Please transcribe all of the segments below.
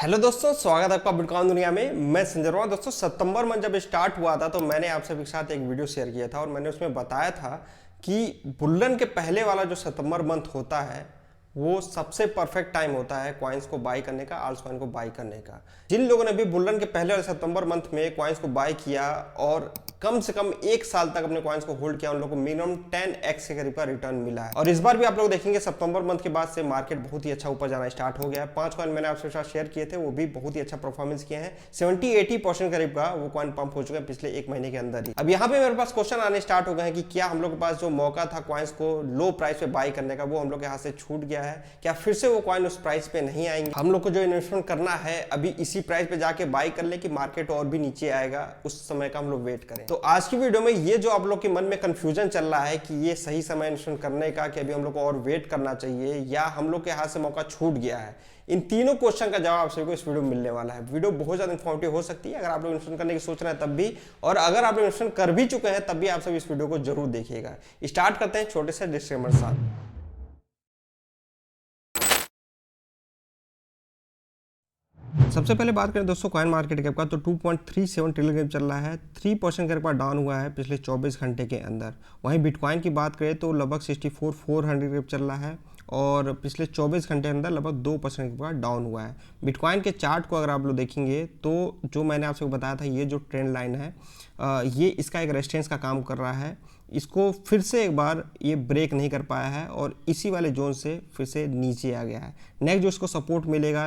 Hello दोस्तों, स्वागत है आपका बिटकॉइन दुनिया में। मैं संजय वर्मा। दोस्तों, सितंबर मंथ जब स्टार्ट हुआ था तो मैंने आप सभी के साथ एक वीडियो शेयर किया था और मैंने उसमें बताया था कि बुल्लन के पहले वाला जो सितंबर मंथ होता है वो सबसे परफेक्ट टाइम होता है कॉइन्स को बाई करने का, आल्ट्स कॉइन को बाई करने का। जिन लोगों ने भी बुल्लन के पहले वाले सितंबर मंथ में कॉइन्स को बाई किया और कम से कम एक साल तक अपने कॉइन्स को होल्ड किया, उन लोगों को मिनिमम 10x के करीब का रिटर्न मिला है। और इस बार भी आप लोग देखेंगे सितंबर मंथ के बाद से मार्केट बहुत ही अच्छा ऊपर जाना स्टार्ट हो गया है। 5 कॉइन मैंने आपके साथ शेयर किए थे, वो भी बहुत ही अच्छा परफॉर्मेंस किए हैं। 70-80% करीब का वो कॉइन पंप हो चुका है पिछले एक महीने के अंदर ही। अब यहाँ पे मेरे पास क्वेश्चन आने स्टार्ट हो गए हैं कि क्या हम लोग के पास जो मौका था कॉइन्स को लो प्राइस पे बाई करने का, वो हम लोग के हाथ से छूट गया है? क्या फिर से वो कॉइन उस प्राइस पे नहीं आएंगे? हम लोग को जो इन्वेस्टमेंट करना है अभी इसी प्राइस पे जाके बाई कर ले कि मार्केट और भी नीचे आएगा, उस समय का हम लोग वेट करें? तो आज की वीडियो में ये जो आप लोग के मन में कंफ्यूजन चल रहा है कि ये सही समय इन्वेस्टमेंट करने का, कि अभी हम लोग को और वेट करना चाहिए या हम लोग के हाथ से मौका छूट गया है, इन तीनों क्वेश्चन का जवाब आप सभी को इस वीडियो में मिलने वाला है। वीडियो बहुत ज्यादा इन्फॉर्मेटिव हो सकती है अगर आप लोग इन्वेस्टमेंट करने की सोच रहे हैं तब भी, और अगर आप लोग इन्वेस्टमेंट कर भी चुके हैं तब भी आप सब इस वीडियो को जरूर देखिएगा। स्टार्ट करते हैं छोटे से डिस्क्लेमर साथ। सबसे पहले बात करें दोस्तों कॉइन मार्केट कैप का, तो 2.37 ट्रिलियन चल रहा है। 3% के ऊपर डाउन हुआ है पिछले 24 घंटे के अंदर। वहीं बिटकॉइन की बात करें तो लगभग 64,400 चल रहा है और पिछले 24 घंटे के अंदर लगभग 2% के ऊपर डाउन हुआ है। बिटकॉइन के चार्ट को अगर आप लोग देखेंगे तो जो मैंने आपसे बताया था, ये जो ट्रेंड लाइन है ये इसका एक रेजिस्टेंस का काम कर रहा है। इसको फिर से एक बार ये ब्रेक नहीं कर पाया है और इसी वाले जोन से फिर से नीचे आ गया है। नेक्स्ट जो इसको सपोर्ट मिलेगा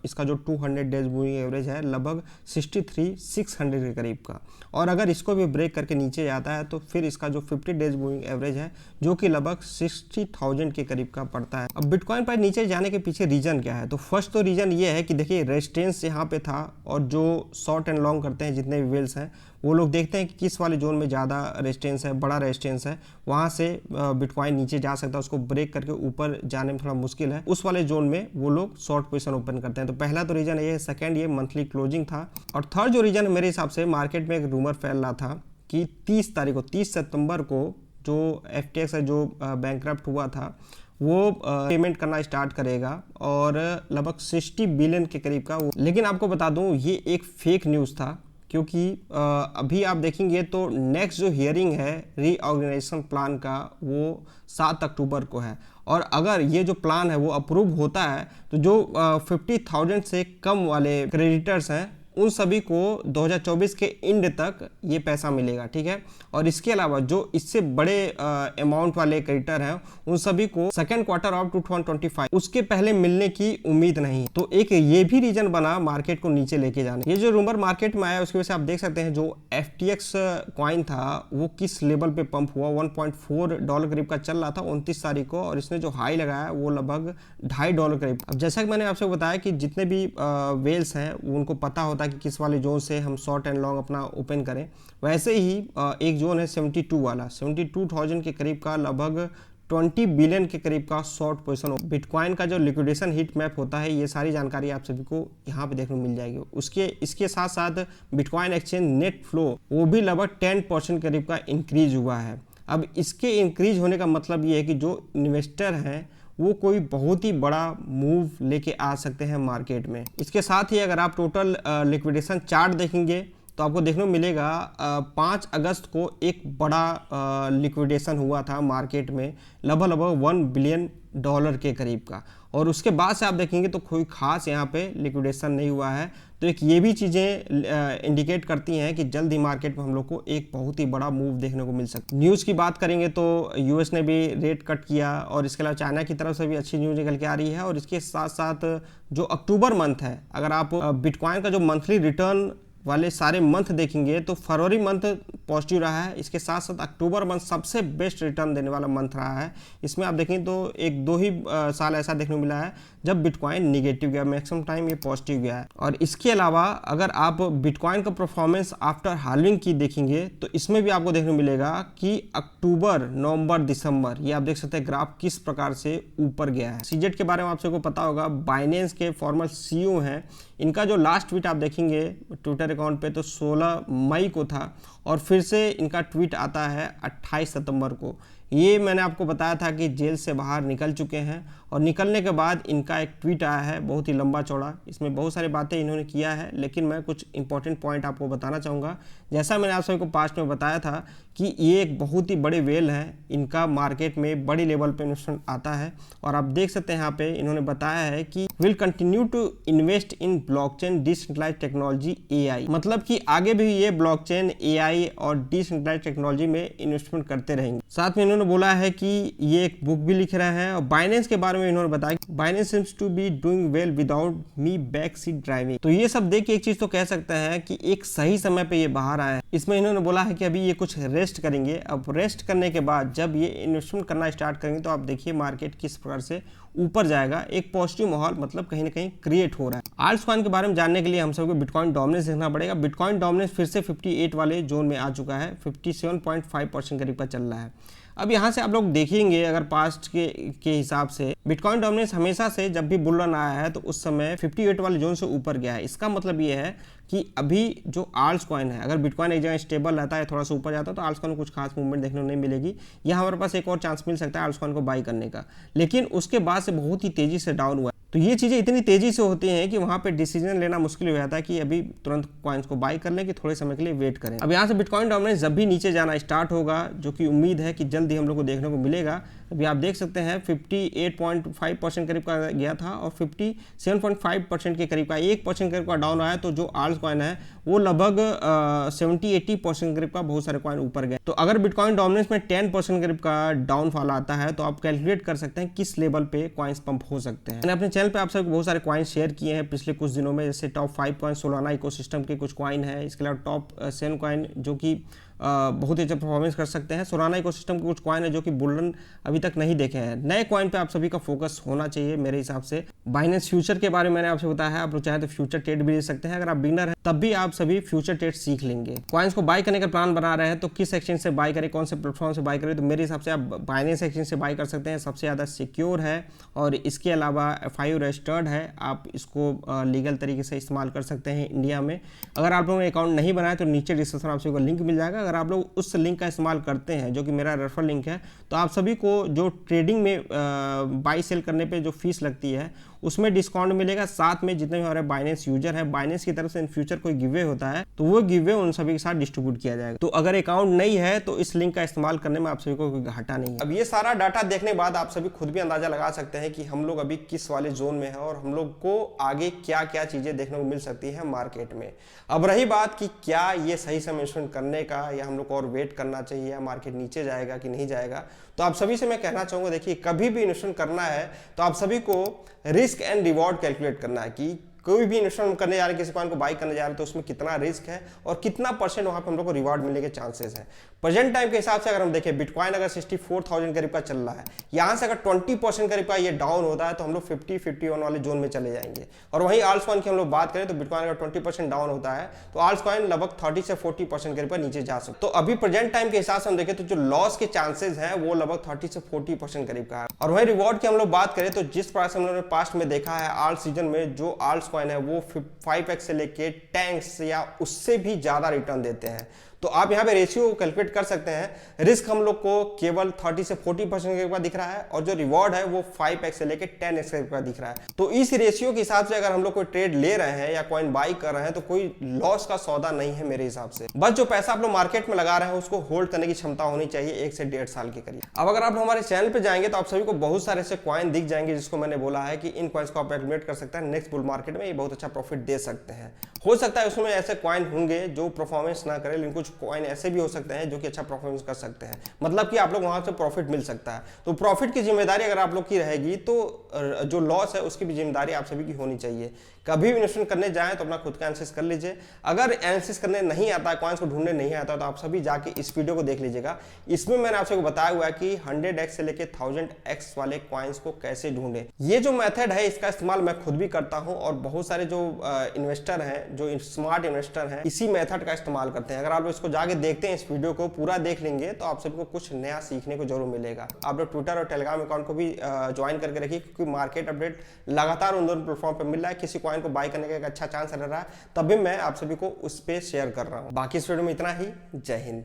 इसका जो 200 डेज मूविंग एवरेज है लगभग 63,600 के करीब का, और अगर इसको भी ब्रेक करके नीचे जाता है तो फिर इसका जो 50 डेज मूविंग एवरेज है जो कि लगभग 60,000 के करीब का पड़ता है। अब बिटकॉइन पर नीचे जाने के पीछे रीजन क्या है? तो फर्स्ट तो रीजन ये है कि देखिए रेजिस्टेंस यहाँ पे था और जो शॉर्ट एंड लॉन्ग करते हैं जितने भी वेल्स हैं वो लोग देखते हैं कि किस वाले जोन में ज़्यादा रेजिस्टेंस है, बड़ा रेजिस्टेंस है, वहाँ से बिटकॉइन नीचे जा सकता है। उसको ब्रेक करके ऊपर जाने में थोड़ा मुश्किल है, उस वाले जोन में वो लोग शॉर्ट पोजीशन ओपन करते हैं। तो पहला तो रीजन ये है। सेकंड, ये मंथली क्लोजिंग था। और थर्ड जो रीजन मेरे हिसाब से मार्केट में एक रूमर फैल रहा था कि 30 सितंबर को जो FTX है जो बैंकक्रप्ट हुआ था वो पेमेंट करना स्टार्ट करेगा और लगभग 60 बिलियन के करीब का। लेकिन आपको बता दूं ये एक फेक न्यूज़ था, क्योंकि अभी आप देखेंगे तो नेक्स्ट जो हियरिंग है रीऑर्गेनाइजेशन प्लान का वो 7 अक्टूबर को है। और अगर ये जो प्लान है वो अप्रूव होता है तो जो 50,000 से कम वाले क्रेडिटर्स हैं उन सभी को 2024 के एंड तक ये पैसा मिलेगा, ठीक है। और इसके अलावा जो इससे बड़े अमाउंट वाले क्रेडिटर हैं उन सभी को सेकंड क्वार्टर ऑफ 2025 उसके पहले मिलने की उम्मीद नहीं। तो एक ये भी रीजन बना मार्केट को नीचे लेके जाने। ये जो रूमर मार्केट में आया उसकी वजह से आप देख सकते हैं जो FTX कॉइन था वो किस लेवल पे पंप हुआ। $1.4 करीब का चल रहा था 29 तारीख को, और इसने जो हाई लगाया वो लगभग $2.5 करीब। अब जैसा कि मैंने आपसे बताया कि जितने भी वेल्स हैं उनको पता होता है कि किस वाले जोन से हम शॉर्ट एंड लॉन्ग अपना ओपन करें। वैसे ही एक जोन है 72 वाला, 72,000 के करीब का लगभग 20 बिलियन के करीब का शॉर्ट पोजीशन। बिटकॉइन का जो लिक्विडेशन हीट मैप होता है, ये सारी जानकारी आप सभी को यहाँ पे देखने को मिल जाएगी। इसके साथ साथ बिटकॉइन एक्सचेंज नेट फ्लो वो भी लगभग 10% करीब का इंक्रीज हुआ है। अब इसके इंक्रीज होने का मतलब ये है कि जो इन्वेस्टर हैं वो कोई बहुत ही बड़ा मूव लेके आ सकते हैं मार्केट में। इसके साथ ही अगर आप टोटल लिक्विडेशन चार्ट देखेंगे तो आपको देखने को मिलेगा 5 अगस्त को एक बड़ा लिक्विडेशन हुआ था मार्केट में लगभग $1 बिलियन के करीब का, और उसके बाद से आप देखेंगे तो कोई खास यहाँ पे लिक्विडेशन नहीं हुआ है। तो एक ये भी चीज़ें इंडिकेट करती हैं कि जल्द ही मार्केट में हम लोग को एक बहुत ही बड़ा मूव देखने को मिल सकता है। न्यूज़ की बात करेंगे तो US ने भी रेट कट किया, और इसके अलावा चाइना की तरफ से भी अच्छी न्यूज़ निकल के आ रही है। और इसके साथ साथ जो अक्टूबर मंथ है, अगर आप बिटकॉइन का जो मंथली रिटर्न वाले सारे मंथ देखेंगे तो फरवरी मंथ पॉजिटिव रहा है। इसके साथ साथ अक्टूबर मंथ सबसे बेस्ट रिटर्न देने वाला मंथ रहा है। इसमें आप देखें तो एक दो ही साल ऐसा देखने को मिला है जब बिटकॉइन निगेटिव गया, मैक्सिमम टाइम ये पॉजिटिव गया है। और इसके अलावा अगर आप बिटकॉइन का परफॉर्मेंस आफ्टर हाल्विंग की देखेंगे तो इसमें भी आपको देखने को मिलेगा कि अक्टूबर, नवंबर, दिसंबर, ये आप देख सकते हैं ग्राफ किस प्रकार से ऊपर गया है। सीजेट के बारे में आप सबको पता होगा, बाइनेंस के फॉर्मल CEO हैं, इनका जो लास्ट ट्वीट आप देखेंगे ट्विटर अकाउंट पे तो 16 मई को था, और फिर से इनका ट्वीट आता है 28 सितंबर को। ये मैंने आपको बताया था कि जेल से बाहर निकल चुके हैं और निकलने के बाद इनका एक ट्वीट आया है बहुत ही लंबा चौड़ा। इसमें बहुत सारी बातें इन्होंने किया है, लेकिन मैं कुछ इंपॉर्टेंट पॉइंट आपको बताना चाहूँगा। जैसा मैंने आप सभी को पास्ट में बताया था कि ये एक बहुत ही बड़े वेल है, इनका मार्केट में बड़ी लेवल पे इन्वेस्टमेंट आता है। और आप देख सकते हैं यहाँ पे इन्होंने बताया है कि will continue to invest in blockchain decentralised technology AI, मतलब कि आगे भी ये ब्लॉकचेन एआई और डिसेंट्रलाइज्ड टेक्नोलॉजी में इन्वेस्टमेंट करते रहेंगे। साथ में इन्होंने बोला है कि ये एक बुक भी लिख रहे हैं। और बाइनेंस के बारे में इन्होंने बताया Binance seems to be doing well without me back seat driving. तो ये सब देख के एक चीज तो कह सकते हैं कि एक सही समय पे ये बाहर आया है। इसमें इन्होंने बोला है कि अभी ये कुछ रेस्ट करेंगे। अब रेस्ट करने के बाद जब ये इन्वेस्टमेंट करना स्टार्ट करेंगे तो आप देखिए मार्केट किस प्रकार से ऊपर जाएगा। एक पॉजिटिव माहौल मतलब कहीं ना कहीं क्रिएट हो रहा है। आल्ट्स कॉइन के बारे में जानने के लिए हम सबको बिटकॉइन डोमिनेंस देखना पड़ेगा। बिटकॉइन डोमिनेंस फिर से 58 वाले जोन में आ चुका है, 57.5% करीब का चल रहा है। अब यहाँ से आप लोग देखेंगे अगर पास्ट के हिसाब से बिटकॉइन डोमिनेंस हमेशा से जब भी बुल रन आया है तो उस समय 58 वाले जोन से ऊपर गया है। इसका मतलब ये है कि अभी जो आल्ट्स कॉइन है, अगर बिटकॉइन एक जगह स्टेबल रहता है, थोड़ा सा ऊपर जाता है तो आल्ट्स कॉइन को कुछ खास मूवमेंट देखने को नहीं मिलेगी। यहाँ हमारे पास एक और चांस मिल सकता है आल्ट्स कॉइन को बाई करने का, लेकिन उसके बाद से बहुत ही तेजी से डाउन हुआ है। तो ये चीज़ें इतनी तेजी से होती हैं कि वहाँ पे डिसीजन लेना मुश्किल हो जाता है कि अभी तुरंत कॉइन्स को बाई कर लें कि थोड़े समय के लिए वेट करें। अब यहाँ से बिटकॉइन डोमिनेंस जब भी नीचे जाना स्टार्ट होगा, जो कि उम्मीद है कि जल्द ही हम लोग को देखने को मिलेगा। अभी आप देख सकते हैं 58.5% करीब का गया था और 57.5% के करीब का 1% करीब का डाउन आया। तो जो आल्ट्स कॉइन है वो लगभग 70-80% करीब का बहुत सारे कॉइन ऊपर गए। तो अगर बिटकॉइन डोमिनेंस में 10% करीब का डाउनफॉल आता है तो आप कैलकुलेट कर सकते हैं किस लेवल पे कॉइन्स पंप हो सकते हैं। मैंने अपने चैनल पे आप सबको बहुत सारे कॉइन शेयर किए हैं पिछले कुछ दिनों में, जैसे टॉप 5 कॉइन सोलाना इकोसिस्टम के कुछ कॉइन है। इसके अलावा टॉप 7 कॉइन जो कि बहुत ही अच्छा परफॉर्मेंस कर सकते हैं। सोलाना इकोसिस्टम के कुछ कॉइन है जो कि बुल रन अभी तक नहीं देखे हैं। नए कॉइन पे आप सभी का फोकस होना चाहिए मेरे हिसाब से। बाइनेंस फ्यूचर के बारे में मैंने आपसे बताया है, आप लोग चाहे तो फ्यूचर ट्रेड भी ले सकते हैं। अगर आप बिगिनर हैं तब भी आप सभी फ्यूचर ट्रेड सीख लेंगे। कॉइन्स को बाय करने का प्लान बना रहे हैं तो किस एक्सचेंज से बाय करें, कौन से प्लेटफॉर्म से बाय करें, तो मेरे हिसाब से आप बाइनेंस एक्सचेंज से बाय कर सकते हैं, सबसे ज़्यादा सिक्योर है और इसके अलावा FIO रजिस्टर्ड है। आप इसको लीगल तरीके से इस्तेमाल कर सकते हैं इंडिया में। अगर आप लोगों ने अकाउंट नहीं बनाया तो नीचे डिस्क्रिप्शन आप सभी को लिंक मिल जाएगा। अगर आप लोग उस लिंक का इस्तेमाल करते हैं जो कि मेरा रेफरल लिंक है, तो आप सभी को जो ट्रेडिंग में बाई सेल करने पे जो फीस लगती है उसमें डिस्काउंट मिलेगा। साथ में जितने भी हमारे बाइनेंस यूजर हैं, बाइनेंस की तरफ से इन फ्यूचर कोई गिवे होता है तो वो गिवे उन सभी के साथ डिस्ट्रीब्यूट किया जाएगा। तो अगर अकाउंट नहीं है तो इस लिंक का इस्तेमाल करने में आप सभी को कोई घाटा नहीं है। अब ये सारा डाटा देखने के बाद आप सभी खुद भी अंदाजा लगा सकते हैं कि हम लोग अभी किस वाले जोन में है और हम लोग को आगे क्या क्या चीजें देखने को मिल सकती है मार्केट में। अब रही बात कि क्या ये सही समय इन्वेस्टमेंट करने का या हम लोग को और वेट करना चाहिए या मार्केट नीचे जाएगा कि नहीं जाएगा, तो आप सभी से मैं कहना चाहूंगा देखिए कभी भी इन्वेस्टमेंट करना है तो आप सभी को रिस्क एंड रिवॉर्ड कैलकुलेट करना है कि कोई भी इन्वेस्टमेंट करने जा रहे हैं, किसी कॉइन को बाई करने जा रहे हैं तो उसमें कितना रिस्क है और कितना % वहां पे हम लोग को रिवार्ड मिलने के चांसेस हैं। प्रेजेंट टाइम के हिसाब से अगर हम देखें बिटकॉइन अगर 64,000 करीब का चल रहा है, यहां से अगर 20% करीब का ये डाउन होता है तो हम लोग 50-51 वाले जोन में चले जाएंगे। और वहीं आल्ट्स कॉइन की हम लोग बात करें तो बिटकॉइन अगर 20% डाउन होता है तो आल्ट्स कॉइन लगभग 30 से 40% करीब का नीचे जा सकते। तो अभी प्रेजेंट टाइम के हिसाब से हम देखें तो जो लॉस के चांसेस हैं वो लगभग 30 से 40% करीब का है। और वहीं रिवॉर्ड की हम लोग बात करें तो जिस प्रकार से हम लोगों ने पास्ट में देखा है आल्ट सीजन में जो आल्ट्स कॉइन है वो 5x से लेके 10x या उससे भी ज्यादा रिटर्न देते हैं। तो आप यहाँ पे रेशियो कैलकुलेट कर सकते हैं। रिस्क हम लोग को केवल 30 से 40% के ऊपर दिख रहा है और जो रिवॉर्ड है वो 5x से लेके 10x के ऊपर दिख रहा है। तो इस रेशियो के हिसाब से अगर हम लोग कोई ट्रेड ले रहे हैं या कॉइन बाई कर रहे हैं तो कोई लॉस का सौदा नहीं है मेरे हिसाब से। बस जो पैसा आप लोग मार्केट में लगा रहे हैं उसको होल्ड करने की क्षमता होनी चाहिए 1 से 1.5 साल के करीब। अब अगर आप हमारे चैनल पे जाएंगे तो आप सभी को बहुत सारे ऐसे कॉइन दिख जाएंगे जिसको मैंने बोला है कि इन कॉइन्स को आप एक्यूमुलेट कर सकते हैं नेक्स्ट बुल मार्केट में, ये बहुत अच्छा प्रॉफिट दे सकते हैं। हो सकता है उसमें ऐसे कॉइन होंगे जो परफॉर्मेंस ना करे, लेकिन कुछ कॉइन ऐसे भी हो सकते हैं जो कि अच्छा परफॉर्मेंस कर सकते हैं, मतलब कि आप लोग वहां से प्रॉफिट मिल सकता है। तो प्रॉफिट की जिम्मेदारी अगर आप लोग की रहेगी तो जो लॉस है उसकी भी जिम्मेदारी आप सभी की होनी चाहिए। कभी भी इन्वेस्टमेंट करने जाएं तो अपना खुद का एनालिसिस कर लीजिए। अगर एनालिसिस करने नहीं आता है, कॉइन्स को ढूंढने नहीं आता तो आप सभी जाके इस वीडियो को देख लीजिएगा। इसमें मैंने आप सबको बताया हुआ है कि 100x से लेके 1000x वाले कॉइन्स को कैसे ढूंढे। ये जो मेथड है इसका इस्तेमाल मैं खुद भी करता हूं और बहुत सारे जो इन्वेस्टर हैं, जो स्मार्ट इन्वेस्टर हैं, इसी मेथड का इस्तेमाल करते हैं। अगर आप इसको जाके देखते हैं, इस वीडियो को पूरा देख लेंगे तो आप सबको कुछ नया सीखने को जरूर मिलेगा। आप लोग ट्विटर और टेलीग्राम अकाउंट को भी ज्वाइन करके रखिए क्योंकि मार्केट अपडेट लगातार उन दोनों प्लेटफॉर्म पर मिल रहा है। किसी कॉइन को बाय करने का एक अच्छा चांस रह रहा है तभी मैं आप सभी को उस पर शेयर कर रहा हूं। बाकी इस वीडियो में इतना ही। जय हिंद।